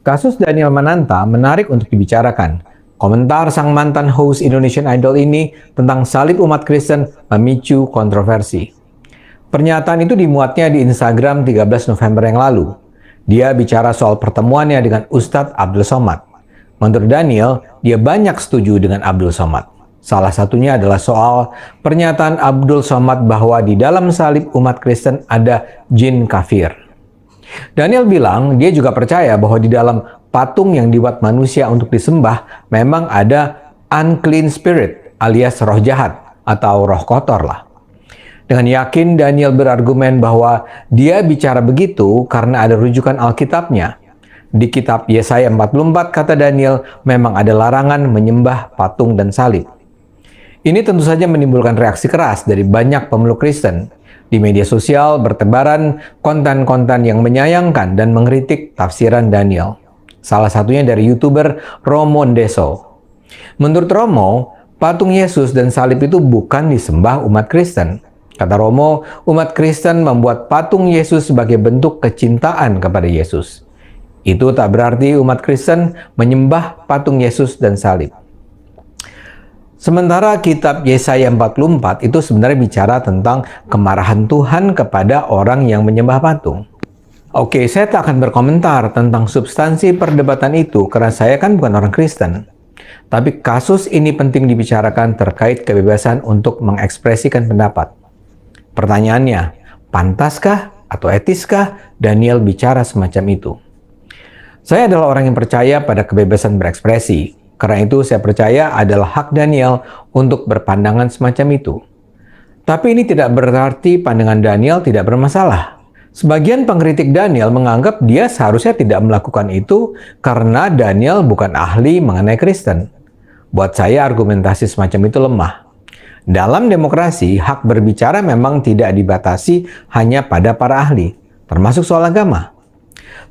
Kasus Daniel Mananta menarik untuk dibicarakan. Komentar sang mantan host Indonesian Idol ini tentang salib umat Kristen memicu kontroversi. Pernyataan itu dimuatnya di Instagram 13 November yang lalu. Dia bicara soal pertemuannya dengan Ustadz Abdul Somad. Menurut Daniel, dia banyak setuju dengan Abdul Somad. Salah satunya adalah soal pernyataan Abdul Somad bahwa di dalam salib umat Kristen ada jin kafir. Daniel bilang dia juga percaya bahwa di dalam patung yang dibuat manusia untuk disembah memang ada unclean spirit alias roh jahat atau roh kotor lah. Dengan yakin Daniel berargumen bahwa dia bicara begitu karena ada rujukan Alkitabnya. Di kitab Yesaya 44 kata Daniel memang ada larangan menyembah patung dan salib. Ini tentu saja menimbulkan reaksi keras dari banyak pemeluk Kristen. Di media sosial bertebaran konten-konten yang menyayangkan dan mengkritik tafsiran Daniel. Salah satunya dari YouTuber Romo Ndeso. Menurut Romo, patung Yesus dan salib itu bukan disembah umat Kristen. Kata Romo, umat Kristen membuat patung Yesus sebagai bentuk kecintaan kepada Yesus. Itu tak berarti umat Kristen menyembah patung Yesus dan salib. Sementara kitab Yesaya 44 itu sebenarnya bicara tentang kemarahan Tuhan kepada orang yang menyembah patung. Oke, saya tak akan berkomentar tentang substansi perdebatan itu karena saya kan bukan orang Kristen. Tapi kasus ini penting dibicarakan terkait kebebasan untuk mengekspresikan pendapat. Pertanyaannya, pantaskah atau etiskah Daniel bicara semacam itu? Saya adalah orang yang percaya pada kebebasan berekspresi. Karena itu saya percaya adalah hak Daniel untuk berpandangan semacam itu. Tapi ini tidak berarti pandangan Daniel tidak bermasalah. Sebagian pengkritik Daniel menganggap dia seharusnya tidak melakukan itu karena Daniel bukan ahli mengenai Kristen. Buat saya argumentasi semacam itu lemah. Dalam demokrasi, hak berbicara memang tidak dibatasi hanya pada para ahli, termasuk soal agama.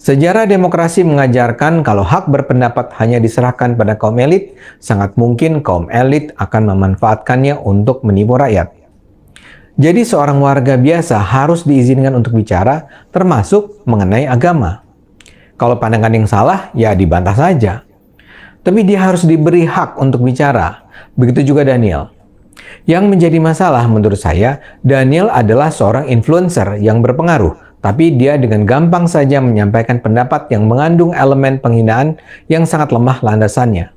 Sejarah demokrasi mengajarkan kalau hak berpendapat hanya diserahkan pada kaum elit, sangat mungkin kaum elit akan memanfaatkannya untuk menipu rakyat. Jadi seorang warga biasa harus diizinkan untuk bicara, termasuk mengenai agama. Kalau pandangan yang salah, ya dibantah saja. Tapi dia harus diberi hak untuk bicara. Begitu juga Daniel. Yang menjadi masalah menurut saya, Daniel adalah seorang influencer yang berpengaruh. Tapi dia dengan gampang saja menyampaikan pendapat yang mengandung elemen penghinaan yang sangat lemah landasannya.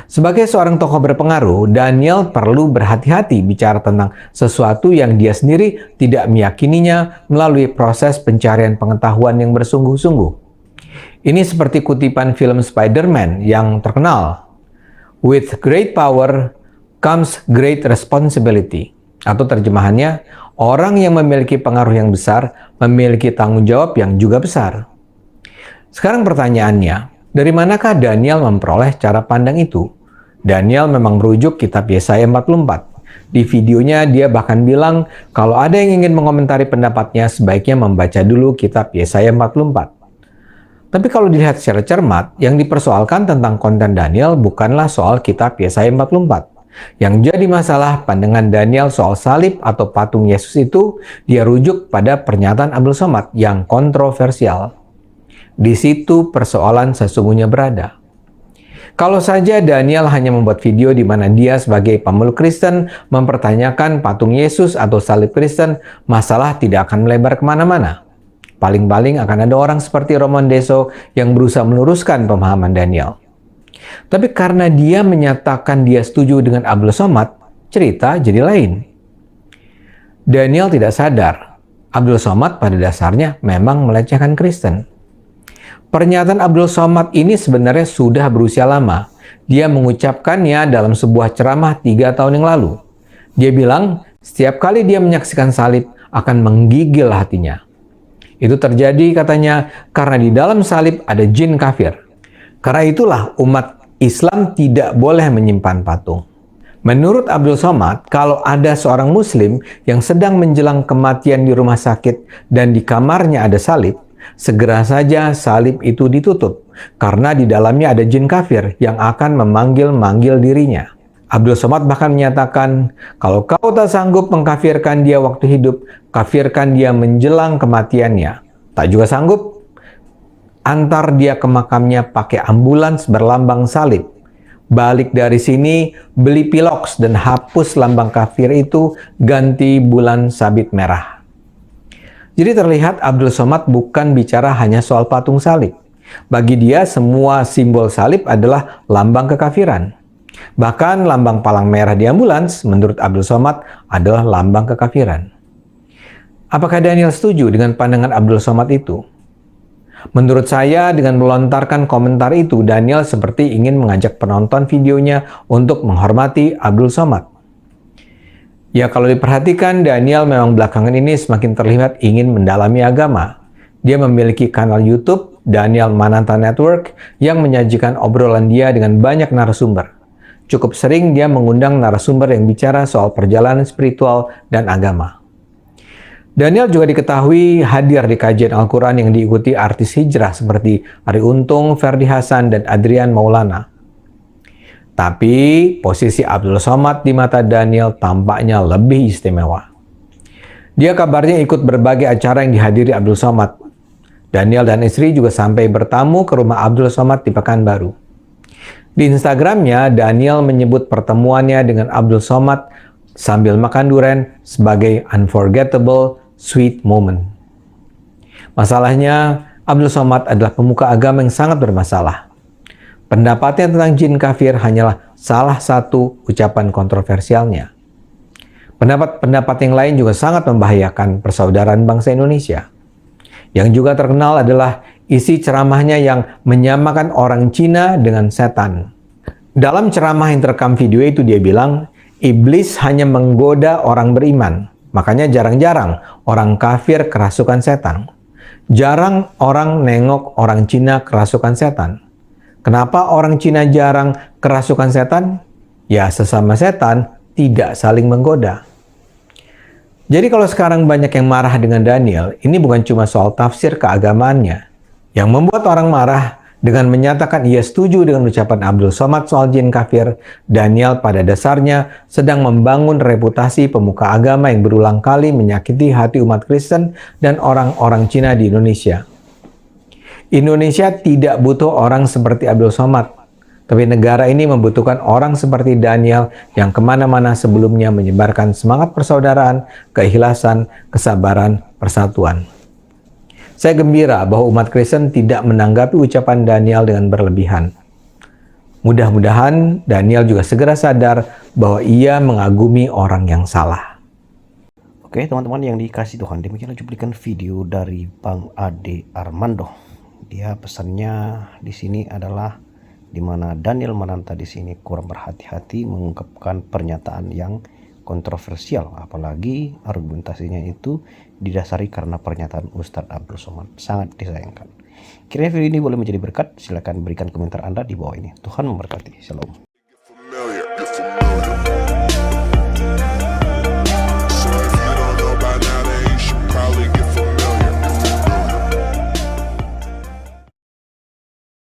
Sebagai seorang tokoh berpengaruh, Daniel perlu berhati-hati bicara tentang sesuatu yang dia sendiri tidak meyakininya melalui proses pencarian pengetahuan yang bersungguh-sungguh. Ini seperti kutipan film Spider-Man yang terkenal. With great power comes great responsibility. Atau terjemahannya, orang yang memiliki pengaruh yang besar memiliki tanggung jawab yang juga besar. Sekarang pertanyaannya, dari manakah Daniel memperoleh cara pandang itu? Daniel memang merujuk kitab Yesaya 44. Di videonya dia bahkan bilang kalau ada yang ingin mengomentari pendapatnya sebaiknya membaca dulu kitab Yesaya 44. Tapi kalau dilihat secara cermat, yang dipersoalkan tentang konten Daniel bukanlah soal kitab Yesaya 44. Yang jadi masalah pandangan Daniel soal salib atau patung Yesus itu dia rujuk pada pernyataan Abdul Somad yang kontroversial. Di situ persoalan sesungguhnya berada. Kalau saja Daniel hanya membuat video di mana dia sebagai pemeluk Kristen mempertanyakan patung Yesus atau salib Kristen, masalah tidak akan melebar kemana-mana. Paling-paling akan ada orang seperti Romo Ndeso yang berusaha meluruskan pemahaman Daniel. Tapi karena dia menyatakan dia setuju dengan Abdul Somad, cerita jadi lain. Daniel tidak sadar, Abdul Somad pada dasarnya memang melecehkan Kristen. Pernyataan Abdul Somad ini sebenarnya sudah berusia lama. Dia mengucapkannya dalam sebuah ceramah 3 tahun yang lalu. Dia bilang, setiap kali dia menyaksikan salib akan menggigil hatinya. Itu terjadi katanya karena di dalam salib ada jin kafir. Karena itulah umat Islam tidak boleh menyimpan patung. Menurut Abdul Somad, kalau ada seorang muslim yang sedang menjelang kematian di rumah sakit dan di kamarnya ada salib, segera saja salib itu ditutup karena di dalamnya ada jin kafir yang akan memanggil-manggil dirinya. Abdul Somad bahkan menyatakan, kalau kau tak sanggup mengkafirkan dia waktu hidup, kafirkan dia menjelang kematiannya. Tak juga sanggup? antar dia ke makamnya pakai ambulans berlambang salib. Balik dari sini, beli piloks dan hapus lambang kafir itu, ganti bulan sabit merah. Jadi terlihat Abdul Somad bukan bicara hanya soal patung salib. Bagi dia, semua simbol salib adalah lambang kekafiran. Bahkan lambang palang merah di ambulans, menurut Abdul Somad, adalah lambang kekafiran. Apakah Daniel setuju dengan pandangan Abdul Somad itu? Menurut saya, dengan melontarkan komentar itu, Daniel seperti ingin mengajak penonton videonya untuk menghormati Abdul Somad. Ya, kalau diperhatikan, Daniel memang belakangan ini semakin terlihat ingin mendalami agama. Dia memiliki kanal YouTube, Daniel Mananta Network, yang menyajikan obrolan dia dengan banyak narasumber. Cukup sering dia mengundang narasumber yang bicara soal perjalanan spiritual dan agama. Daniel juga diketahui hadir di kajian Al-Quran yang diikuti artis hijrah seperti Arie Untung, Ferdy Hassan, dan Adrian Maulana. Tapi posisi Abdul Somad di mata Daniel tampaknya lebih istimewa. Dia kabarnya ikut berbagai acara yang dihadiri Abdul Somad. Daniel dan istri juga sampai bertamu ke rumah Abdul Somad di Pekanbaru. Di Instagramnya, Daniel menyebut pertemuannya dengan Abdul Somad sambil makan durian sebagai unforgettable sweet moment. Masalahnya, Abdul Somad adalah pemuka agama yang sangat bermasalah. Pendapatnya tentang jin kafir hanyalah salah satu ucapan kontroversialnya. Pendapat-pendapat yang lain juga sangat membahayakan persaudaraan bangsa Indonesia. Yang juga terkenal adalah isi ceramahnya yang menyamakan orang Cina dengan setan. Dalam ceramah yang terekam video itu dia bilang, iblis hanya menggoda orang beriman. Makanya jarang-jarang orang kafir kerasukan setan. Jarang orang nengok orang Cina kerasukan setan. Kenapa orang Cina jarang kerasukan setan? Ya, sesama setan tidak saling menggoda. Jadi kalau sekarang banyak yang marah dengan Daniel, ini bukan cuma soal tafsir keagamaannya. Yang membuat orang marah dengan menyatakan ia setuju dengan ucapan Abdul Somad soal jin kafir, Daniel pada dasarnya sedang membangun reputasi pemuka agama yang berulang kali menyakiti hati umat Kristen dan orang-orang Cina di Indonesia. Indonesia tidak butuh orang seperti Abdul Somad, tapi negara ini membutuhkan orang seperti Daniel yang kemana-mana sebelumnya menyebarkan semangat persaudaraan, keikhlasan, kesabaran, persatuan. Saya gembira bahwa umat Kristen tidak menanggapi ucapan Daniel dengan berlebihan. Mudah-mudahan Daniel juga segera sadar bahwa ia mengagumi orang yang salah. Oke teman-teman yang dikasih Tuhan, demikianlah cuplikan video dari Bang Ade Armando. Dia pesannya di sini adalah di mana Daniel Mananta di sini kurang berhati-hati mengungkapkan pernyataan yang kontroversial, apalagi argumentasinya itu didasari karena pernyataan Ustadz Abdul Somad. Sangat disayangkan. Kiranya video ini boleh menjadi berkat. Silakan berikan komentar Anda di bawah ini. Tuhan memberkati. Shalom.